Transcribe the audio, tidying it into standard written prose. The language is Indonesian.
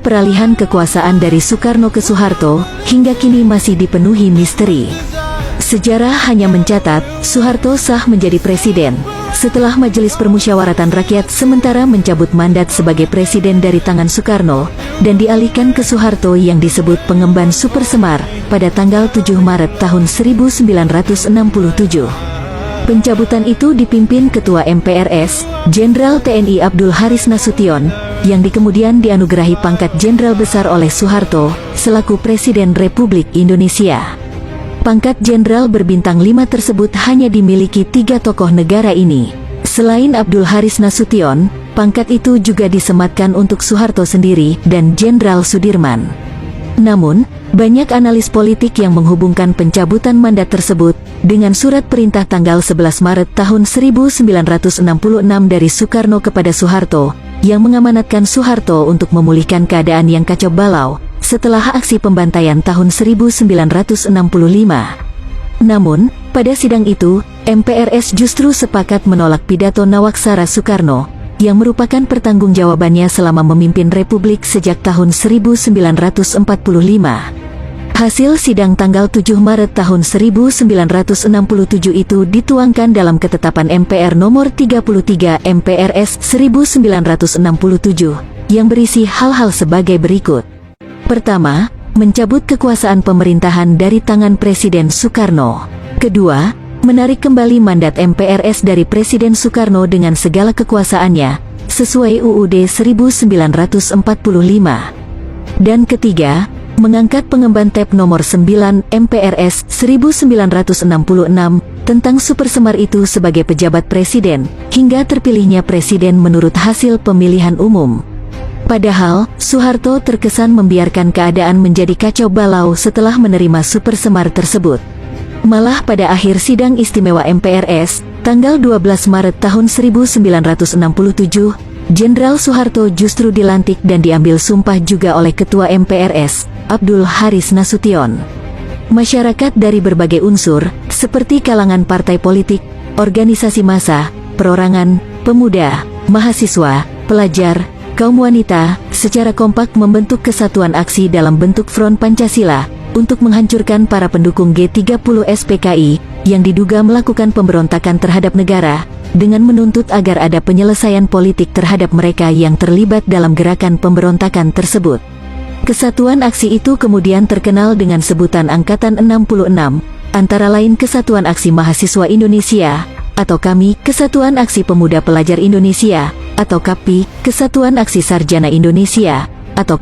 peralihan kekuasaan dari Soekarno ke Soeharto, hingga kini masih dipenuhi misteri. Sejarah hanya mencatat, Soeharto sah menjadi presiden setelah Majelis Permusyawaratan Rakyat sementara mencabut mandat sebagai presiden dari tangan Soekarno, dan dialihkan ke Soeharto yang disebut pengemban Super Semar, pada tanggal 7 Maret tahun 1967. Pencabutan itu dipimpin Ketua MPRS, Jenderal TNI Abdul Haris Nasution, yang kemudian dianugerahi pangkat Jenderal Besar oleh Soeharto, selaku Presiden Republik Indonesia. Pangkat Jenderal berbintang 5 tersebut hanya dimiliki 3 tokoh negara ini. Selain Abdul Haris Nasution, pangkat itu juga disematkan untuk Soeharto sendiri dan Jenderal Sudirman. Namun, banyak analis politik yang menghubungkan pencabutan mandat tersebut dengan surat perintah tanggal 11 Maret tahun 1966 dari Soekarno kepada Soeharto, yang mengamanatkan Soeharto untuk memulihkan keadaan yang kacau balau setelah aksi pembantaian tahun 1965. Namun, pada sidang itu, MPRS justru sepakat menolak pidato Nawaksara Soekarno, yang merupakan pertanggungjawabannya selama memimpin Republik sejak tahun 1945. Hasil sidang tanggal 7 Maret tahun 1967 itu dituangkan dalam Ketetapan MPR Nomor 33 MPRS 1967, yang berisi hal-hal sebagai berikut. Pertama, mencabut kekuasaan pemerintahan dari tangan Presiden Soekarno. Kedua, menarik kembali mandat MPRS dari Presiden Soekarno dengan segala kekuasaannya, sesuai UUD 1945. Dan ketiga, mengangkat pengemban TEP nomor 9 MPRS 1966 tentang Super Semar itu sebagai pejabat presiden, hingga terpilihnya presiden menurut hasil pemilihan umum. Padahal, Soeharto terkesan membiarkan keadaan menjadi kacau balau setelah menerima Super Semar tersebut. Malah pada akhir sidang istimewa MPRS, tanggal 12 Maret tahun 1967, Jenderal Soeharto justru dilantik dan diambil sumpah juga oleh Ketua MPRS, Abdul Haris Nasution. Masyarakat dari berbagai unsur, seperti kalangan partai politik, organisasi massa, perorangan, pemuda, mahasiswa, pelajar, kaum wanita, secara kompak membentuk kesatuan aksi dalam bentuk Front Pancasila, untuk menghancurkan para pendukung G30 SPKI, yang diduga melakukan pemberontakan terhadap negara, dengan menuntut agar ada penyelesaian politik terhadap mereka yang terlibat dalam gerakan pemberontakan tersebut. Kesatuan aksi itu kemudian terkenal dengan sebutan Angkatan 66, antara lain Kesatuan Aksi Mahasiswa Indonesia, atau KAMI, Kesatuan Aksi Pemuda Pelajar Indonesia, atau KAPI, Kesatuan Aksi Sarjana Indonesia, atau